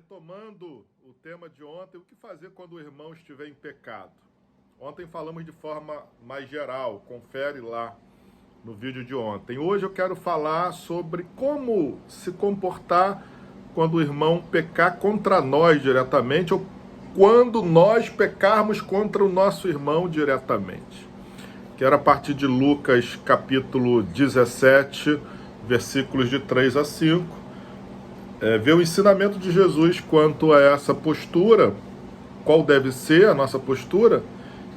Retomando o tema de ontem, o que fazer quando o irmão estiver em pecado? Ontem falamos de forma mais geral, confere lá no vídeo de ontem. Hoje eu quero falar sobre como se comportar quando o irmão pecar contra nós diretamente ou quando nós pecarmos contra o nosso irmão diretamente. Quero a partir de Lucas capítulo 17, versículos de 3 a 5, ver o ensinamento de Jesus quanto a essa postura, qual deve ser a nossa postura,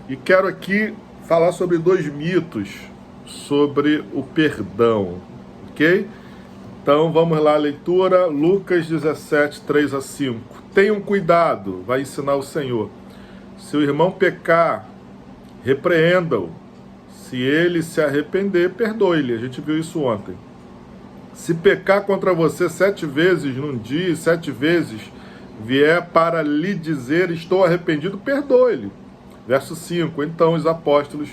e quero aqui falar sobre dois mitos sobre o perdão, ok? Então vamos lá, leitura, Lucas 17, 3 a 5. Tenham cuidado, vai ensinar o Senhor. Se o irmão pecar, repreenda-o. Se ele se arrepender, perdoe-lhe. A gente viu isso ontem. Se pecar contra você 7 vezes num dia e 7 vezes vier para lhe dizer estou arrependido, perdoe-lhe. Verso 5. Então os apóstolos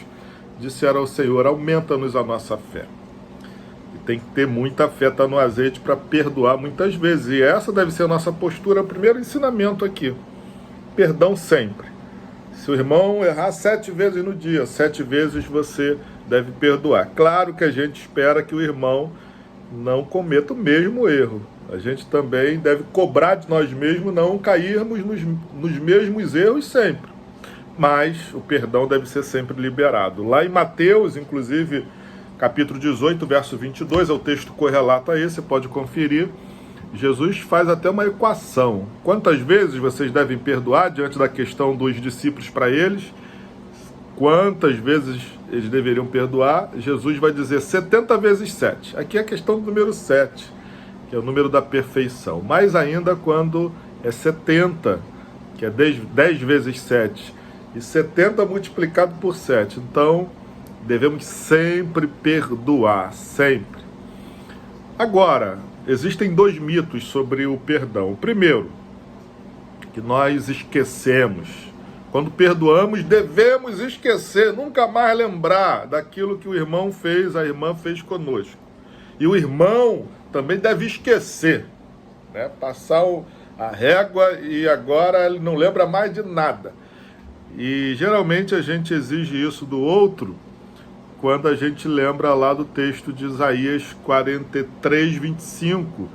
disseram ao Senhor, aumenta-nos a nossa fé. E tem que ter muita fé, tá no azeite para perdoar muitas vezes. E essa deve ser a nossa postura, o primeiro ensinamento aqui. Perdão sempre. Se o irmão errar 7 vezes no dia, 7 vezes você deve perdoar. Claro que a gente espera que o irmão não cometa o mesmo erro. A gente também deve cobrar de nós mesmos não cairmos nos mesmos erros sempre. Mas o perdão deve ser sempre liberado. Lá em Mateus, inclusive, capítulo 18, verso 22, é o texto correlato a esse, você pode conferir. Jesus faz até uma equação. Quantas vezes vocês devem perdoar diante da questão dos discípulos para eles? Quantas vezes eles deveriam perdoar? Jesus vai dizer 70 vezes 7. Aqui é a questão do número 7, que é o número da perfeição. Mais ainda quando é 70, que é 10 vezes 7. E 70 multiplicado por 7. Então, devemos sempre perdoar, sempre. Agora, existem dois mitos sobre o perdão. O primeiro, que nós esquecemos. Quando perdoamos, devemos esquecer, nunca mais lembrar daquilo que o irmão fez, a irmã fez conosco. E o irmão também deve esquecer, né? Passar a régua e agora ele não lembra mais de nada. E geralmente a gente exige isso do outro quando a gente lembra lá do texto de Isaías 43, 25,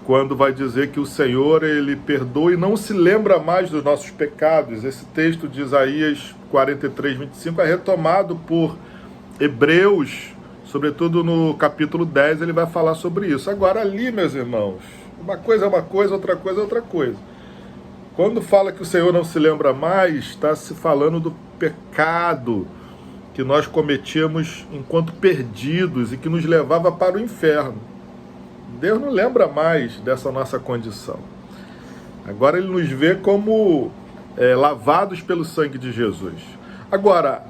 quando vai dizer que o Senhor, ele perdoa e não se lembra mais dos nossos pecados. Esse texto de Isaías 43, 25 é retomado por Hebreus, sobretudo no capítulo 10, ele vai falar sobre isso. Agora ali, meus irmãos, uma coisa é uma coisa, outra coisa é outra coisa. Quando fala que o Senhor não se lembra mais, está se falando do pecado que nós cometíamos enquanto perdidos e que nos levava para o inferno. Deus não lembra mais dessa nossa condição. Agora ele nos vê como lavados pelo sangue de Jesus. Agora,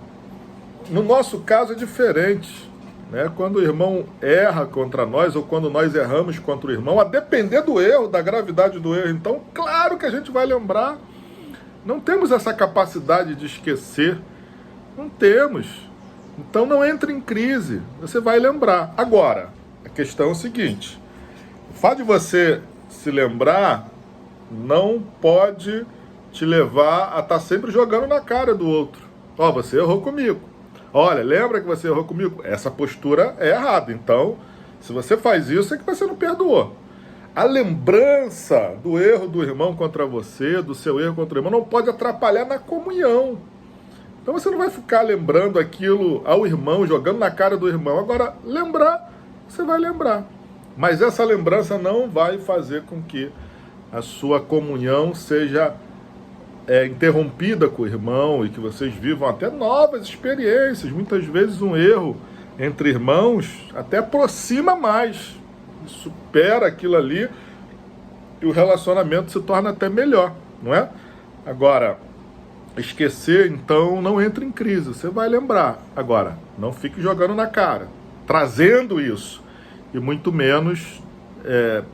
no nosso caso é diferente, né? Quando o irmão erra contra nós ou quando nós erramos contra o irmão, a depender do erro, da gravidade do erro, então claro que a gente vai lembrar. Não temos essa capacidade de esquecer. Não temos. Então não entre em crise. Você vai lembrar. Agora, a questão é o seguinte. O fato de você se lembrar não pode te levar a estar sempre jogando na cara do outro. Ó, você errou comigo. Olha, lembra que você errou comigo? Essa postura é errada. Então, se você faz isso, é que você não perdoou. A lembrança do erro do irmão contra você, do seu erro contra o irmão, não pode atrapalhar na comunhão. Então você não vai ficar lembrando aquilo ao irmão, jogando na cara do irmão. Agora, lembrar, você vai lembrar. Mas essa lembrança não vai fazer com que a sua comunhão seja interrompida com o irmão e que vocês vivam até novas experiências. Muitas vezes um erro entre irmãos até aproxima mais, supera aquilo ali e o relacionamento se torna até melhor, não é? Agora, esquecer, então, não entra em crise, você vai lembrar. Agora, não fique jogando na cara, trazendo isso. E muito menos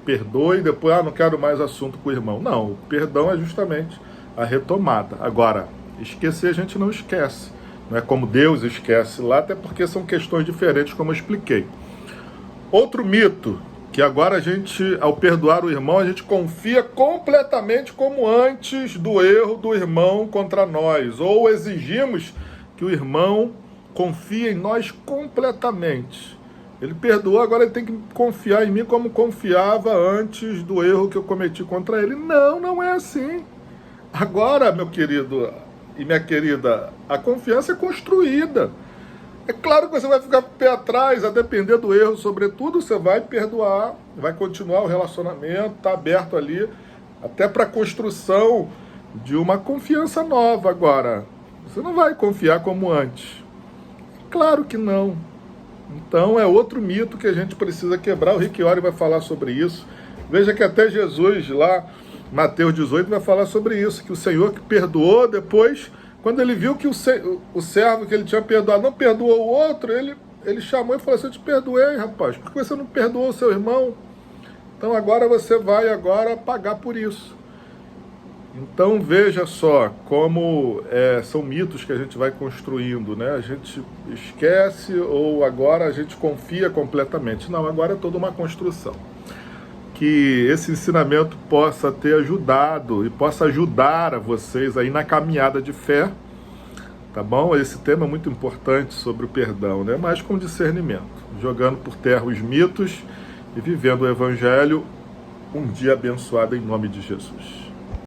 perdoe e depois, não quero mais assunto com o irmão. Não, o perdão é justamente a retomada. Agora, esquecer a gente não esquece. Não é como Deus esquece lá, até porque são questões diferentes, como eu expliquei. Outro mito que agora a gente, ao perdoar o irmão, a gente confia completamente como antes do erro do irmão contra nós, ou exigimos que o irmão confie em nós completamente. Ele perdoou, agora ele tem que confiar em mim como confiava antes do erro que eu cometi contra ele. Não, não é assim. Agora, meu querido e minha querida, a confiança é construída. É claro que você vai ficar com o pé atrás, a depender do erro, sobretudo, você vai perdoar, vai continuar o relacionamento, está aberto ali, até para a construção de uma confiança nova agora. Você não vai confiar como antes. Claro que não. Então é outro mito que a gente precisa quebrar. O Rick Warren vai falar sobre isso. Veja que até Jesus lá, Mateus 18, vai falar sobre isso, que o Senhor que perdoou depois... Quando ele viu que o servo que ele tinha perdoado não perdoou o outro, ele chamou e falou assim: eu te perdoei, rapaz, por que você não perdoou o seu irmão? Então agora você vai pagar por isso. Então veja só como são mitos que a gente vai construindo, né? A gente esquece ou agora a gente confia completamente. Não, agora é toda uma construção. Que esse ensinamento possa ter ajudado e possa ajudar a vocês aí na caminhada de fé, tá bom? Esse tema é muito importante sobre o perdão, né? Mas com discernimento, jogando por terra os mitos e vivendo o Evangelho um dia abençoado em nome de Jesus.